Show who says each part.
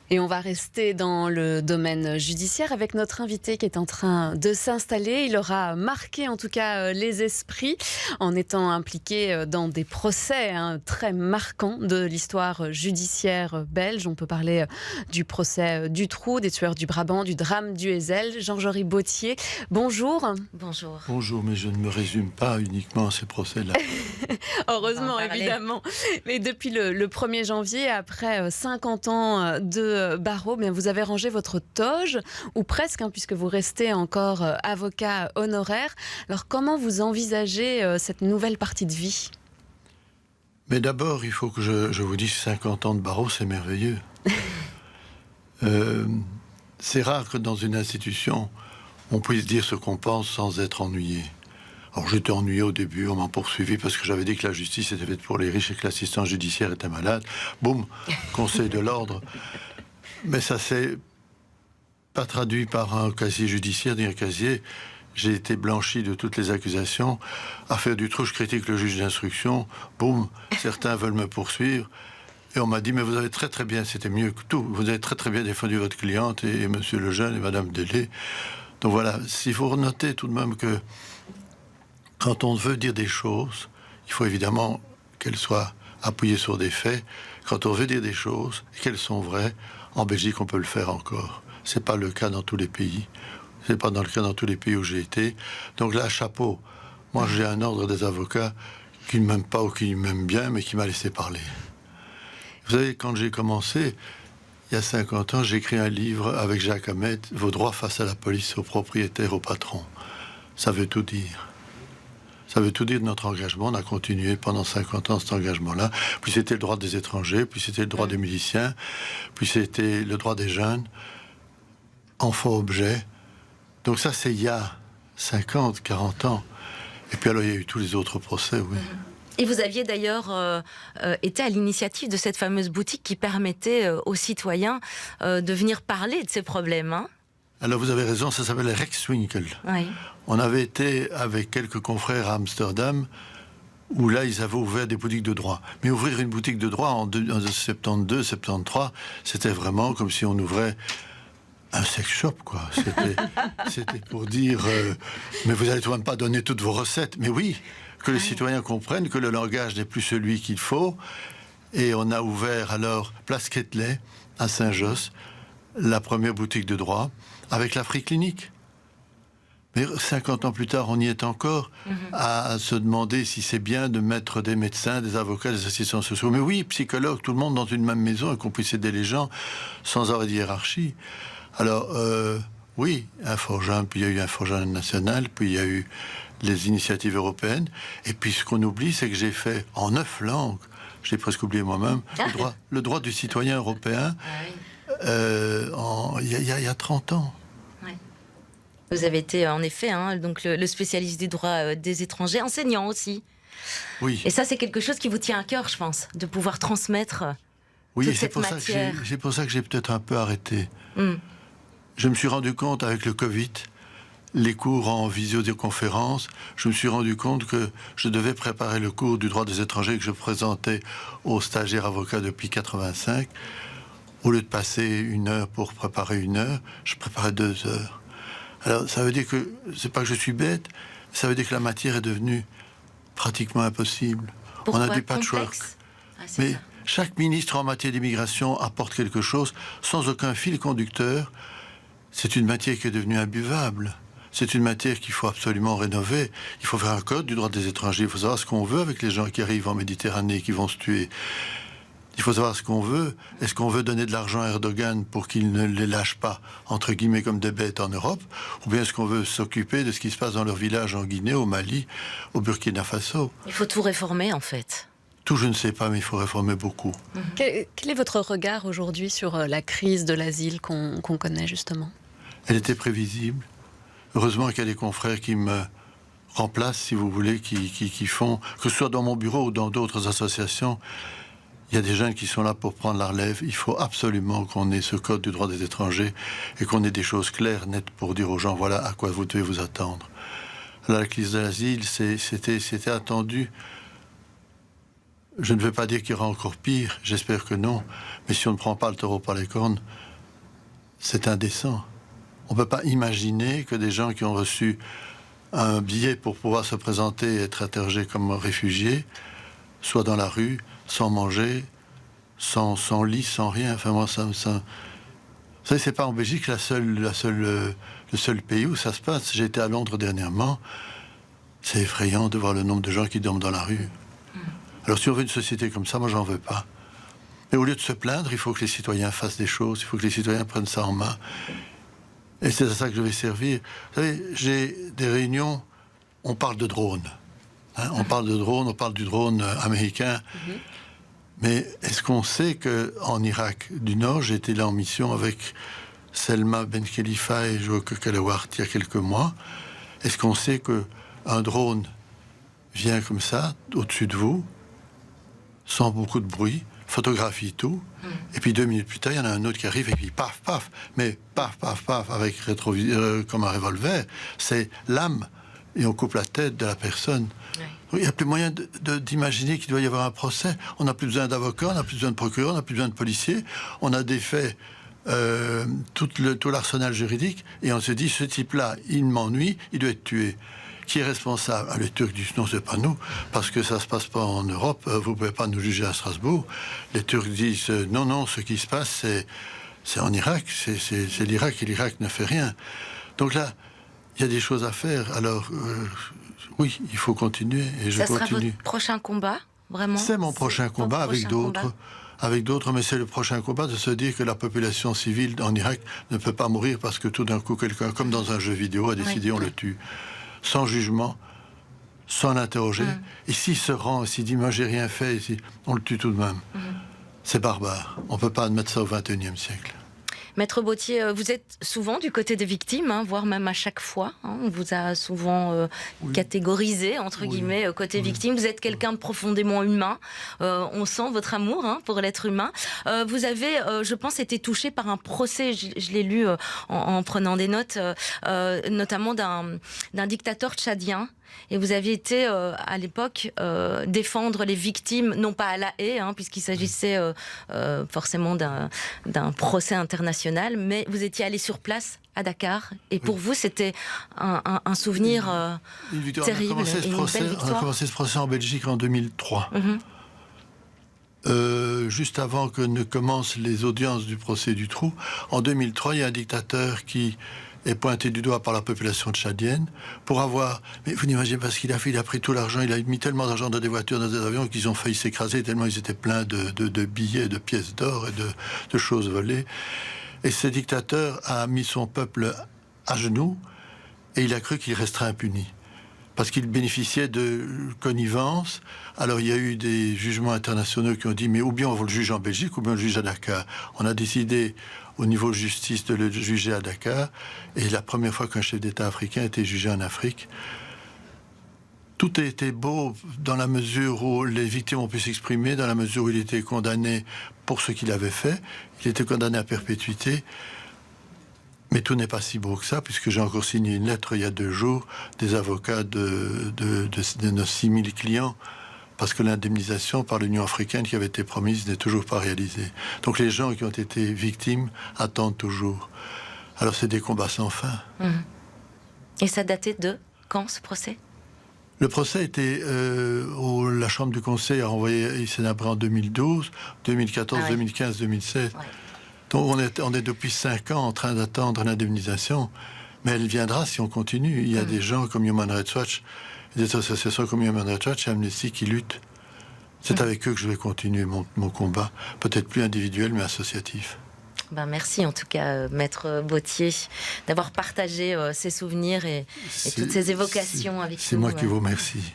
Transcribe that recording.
Speaker 1: Et on va rester dans le domaine judiciaire avec notre invité qui est en train de s'installer. Il aura marqué en tout cas les esprits en étant impliqué dans des procès très marquants de l'histoire judiciaire belge. On peut parler du procès Dutroux, des tueurs du Brabant, du drame du Heysel. Jean-Jory Bautier, bonjour.
Speaker 2: Bonjour.
Speaker 3: Bonjour, mais je ne me résume pas uniquement à ces procès-là.
Speaker 1: Heureusement, évidemment. Mais depuis le 1er janvier, après 50 ans de barreau, bien, vous avez rangé votre toge, ou presque, puisque vous restez encore avocat honoraire. Alors, comment vous envisagez cette nouvelle partie de vie ?
Speaker 3: Mais d'abord, il faut que je vous dise 50 ans de barreau, c'est merveilleux. C'est rare que dans une institution, on puisse dire ce qu'on pense sans être ennuyé. Alors j'étais ennuyé au début, on m'a poursuivi parce que j'avais dit que la justice était faite pour les riches et que l'assistance judiciaire était malade. Boum, conseil de l'ordre. Mais ça s'est pas traduit par un casier judiciaire ni un casier. J'ai été blanchi de toutes les accusations. Affaire Dutroux, je critique le juge d'instruction. Boum, certains veulent me poursuivre. Et on m'a dit, mais vous avez très très bien, c'était mieux que tout, vous avez très très bien défendu votre cliente et monsieur Lejeune et madame Delay. Donc voilà, il faut noter tout de même que quand on veut dire des choses, il faut évidemment qu'elles soient appuyées sur des faits. Quand on veut dire des choses et qu'elles sont vraies, en Belgique, on peut le faire encore. C'est pas le cas dans tous les pays. C'est pas dans le cas dans tous les pays où j'ai été. Donc là, chapeau. Moi, j'ai un ordre des avocats qui ne m'aime pas ou qui m'aime bien, mais qui m'a laissé parler. Vous savez, quand j'ai commencé, il y a 50 ans, j'ai écrit un livre avec Jacques Hamet, « Vos droits face à la police, aux propriétaires, aux patrons ». Ça veut tout dire. Ça veut tout dire de notre engagement. On a continué pendant 50 ans cet engagement-là. Puis c'était le droit des étrangers, puis c'était le droit des musiciens, puis c'était le droit des jeunes, enfants-objets. Donc ça, c'est il y a 50, 40 ans. Et puis alors, il y a eu tous les autres procès, oui.
Speaker 2: Et vous aviez d'ailleurs été à l'initiative de cette fameuse boutique qui permettait aux citoyens de venir parler de ces problèmes.
Speaker 3: Alors vous avez raison, ça s'appelle Rexwinkel.
Speaker 2: Oui.
Speaker 3: On avait été avec quelques confrères à Amsterdam, où là, ils avaient ouvert des boutiques de droit. Mais ouvrir une boutique de droit en 72, 73, c'était vraiment comme si on ouvrait un sex shop, quoi. C'était pour dire, mais vous allez tout de même pas donner toutes vos recettes. Mais oui, que les citoyens comprennent que le langage n'est plus celui qu'il faut. Et on a ouvert alors, place Quetelet, à Saint-Josse, la première boutique de droit, avec la Free Clinique. Mais 50 ans plus tard, on y est encore à se demander si c'est bien de mettre des médecins, des avocats, des assistants sociaux. Mais oui, psychologues, tout le monde dans une même maison et qu'on puisse aider les gens sans avoir de hiérarchie. Alors, oui, un Forgeun, puis il y a eu un Forgeun national, puis il y a eu les initiatives européennes. Et puis ce qu'on oublie, c'est que j'ai fait en 9 langues, j'ai presque oublié moi-même, le droit du citoyen européen il y a 30 ans.
Speaker 2: Vous avez été en effet donc le spécialiste du droit des étrangers, enseignant aussi.
Speaker 3: Oui.
Speaker 2: Et ça, c'est quelque chose qui vous tient à cœur, je pense, de pouvoir transmettre toute cette matière.
Speaker 3: C'est pour ça que j'ai peut-être un peu arrêté. Je me suis rendu compte avec le Covid, les cours en visioconférence, je me suis rendu compte que je devais préparer le cours du droit des étrangers que je présentais aux stagiaires avocats depuis 85. Au lieu de passer 1 heure pour préparer 1 heure, je préparais 2 heures. Alors, ça veut dire que, c'est pas que je suis bête, ça veut dire que la matière est devenue pratiquement impossible.
Speaker 2: Pourquoi?
Speaker 3: On a du patchwork. Mais ça. Chaque ministre en matière d'immigration apporte quelque chose sans aucun fil conducteur. C'est une matière qui est devenue imbuvable. C'est une matière qu'il faut absolument rénover. Il faut faire un code du droit des étrangers. Il faut savoir ce qu'on veut avec les gens qui arrivent en Méditerranée, qui vont se tuer. Il faut savoir ce qu'on veut. Est-ce qu'on veut donner de l'argent à Erdogan pour qu'il ne les lâche pas, entre guillemets, comme des bêtes en Europe? Ou bien est-ce qu'on veut s'occuper de ce qui se passe dans leur village en Guinée, au Mali, au Burkina Faso?
Speaker 2: Il faut tout réformer, en fait.
Speaker 3: Tout, je ne sais pas, mais il faut réformer beaucoup.
Speaker 1: Quel est votre regard aujourd'hui sur la crise de l'asile qu'on connaît, justement?
Speaker 3: Elle était prévisible. Heureusement qu'il y a des confrères qui me remplacent, si vous voulez, qui font, que ce soit dans mon bureau ou dans d'autres associations, il y a des jeunes qui sont là pour prendre la relève. Il faut absolument qu'on ait ce code du droit des étrangers et qu'on ait des choses claires, nettes, pour dire aux gens, voilà à quoi vous devez vous attendre. La crise de l'asile, c'était attendu. Je ne veux pas dire qu'il y aura encore pire, j'espère que non, mais si on ne prend pas le taureau par les cornes, c'est indécent. On ne peut pas imaginer que des gens qui ont reçu un billet pour pouvoir se présenter et être interrogés comme réfugiés soient dans la rue, sans manger, sans lit, sans rien. Enfin, moi, ça... Vous savez, c'est pas en Belgique le seul pays où ça se passe. J'ai été à Londres dernièrement. C'est effrayant de voir le nombre de gens qui dorment dans la rue. Alors si on veut une société comme ça, moi j'en veux pas. Mais au lieu de se plaindre, il faut que les citoyens fassent des choses, il faut que les citoyens prennent ça en main. Et c'est à ça que je vais servir. Vous savez, j'ai des réunions, on parle de drones. Hein, on parle de drones, on parle du drone américain. Mais est-ce qu'on sait qu'en Irak du Nord, j'ai été là en mission avec Selma Ben Khalifa et Joe Kalawart il y a quelques mois. Est-ce qu'on sait qu'un drone vient comme ça, au-dessus de vous, sans beaucoup de bruit, photographie tout, et puis 2 minutes plus tard, il y en a un autre qui arrive, et puis paf, paf, mais paf, paf, paf, avec comme un revolver, c'est l'âme, et on coupe la tête de la personne. Il n'y a plus moyen d'imaginer qu'il doit y avoir un procès. On n'a plus besoin d'avocats, on n'a plus besoin de procureurs, on n'a plus besoin de policiers. On a défait tout l'arsenal juridique, et on se dit, ce type-là, il m'ennuie, il doit être tué. Qui est responsable? Les Turcs disent non, c'est pas nous, parce que ça se passe pas en Europe, vous pouvez pas nous juger à Strasbourg. Les Turcs disent non, ce qui se passe, c'est en Irak, c'est l'Irak, et l'Irak ne fait rien. Donc là, il y a des choses à faire. Alors, oui, il faut continuer, et je continue.
Speaker 2: Ça sera votre prochain combat, vraiment? C'est
Speaker 3: mon prochain combat avec d'autres. Avec d'autres, mais c'est le prochain combat de se dire que la population civile en Irak ne peut pas mourir parce que tout d'un coup, quelqu'un, comme dans un jeu vidéo, a décidé on le tue. Sans jugement, sans l'interroger. Et s'il se rend, s'il dit « moi j'ai rien fait », on le tue tout de même. C'est barbare. On ne peut pas admettre ça au XXIe siècle.
Speaker 2: Maître Bauthier, vous êtes souvent du côté des victimes, voire même à chaque fois. On vous a souvent catégorisé, entre guillemets, côté victime. Vous êtes quelqu'un de profondément humain. On sent votre amour pour l'être humain. Vous avez, je pense, été touché par un procès, je l'ai lu en prenant des notes, notamment d'un dictateur tchadien. Et vous aviez été, à l'époque, défendre les victimes, non pas à La Haye, puisqu'il s'agissait forcément d'un procès international, mais vous étiez allé sur place à Dakar. Et pour vous, c'était un souvenir terrible.
Speaker 3: On a commencé ce procès en Belgique en 2003. Juste avant que ne commencent les audiences du procès du Trou. En 2003, il y a un dictateur qui est pointé du doigt par la population tchadienne pour avoir... Mais vous n'imaginez pas ce qu'il a fait, il a pris tout l'argent, il a mis tellement d'argent dans des voitures, dans des avions qu'ils ont failli s'écraser tellement ils étaient pleins de billets, de pièces d'or et de choses volées. Et ce dictateur a mis son peuple à genoux et il a cru qu'il resterait impuni. Parce qu'il bénéficiait de connivence. Alors il y a eu des jugements internationaux qui ont dit mais ou bien on va le juger en Belgique ou bien on le juge à Dakar. On a décidé au niveau justice de le juger à Dakar, et la première fois qu'un chef d'État africain a été jugé en Afrique. Tout a été beau dans la mesure où les victimes ont pu s'exprimer, dans la mesure où il était condamné pour ce qu'il avait fait. Il était condamné à perpétuité. Mais tout n'est pas si beau que ça, puisque j'ai encore signé une lettre il y a 2 jours des avocats de nos 6000 clients, parce que l'indemnisation par l'Union africaine qui avait été promise n'est toujours pas réalisée. Donc les gens qui ont été victimes attendent toujours. Alors c'est des combats sans fin.
Speaker 2: Et ça datait de quand, ce procès?
Speaker 3: Le procès était... la Chambre du Conseil a envoyé Sénabré en 2012, 2014, 2015, 2016. Donc on est depuis 5 ans en train d'attendre l'indemnisation. Mais elle viendra si on continue. Il y a des gens comme Human Rights Watch, des associations comme Human Rights Watch et Amnesty qui luttent. C'est avec eux que je vais continuer mon combat. Peut-être plus individuel, mais associatif.
Speaker 2: Merci en tout cas, Maître Bauthier, d'avoir partagé ces souvenirs et toutes ces évocations avec nous.
Speaker 3: C'est moi qui vous remercie.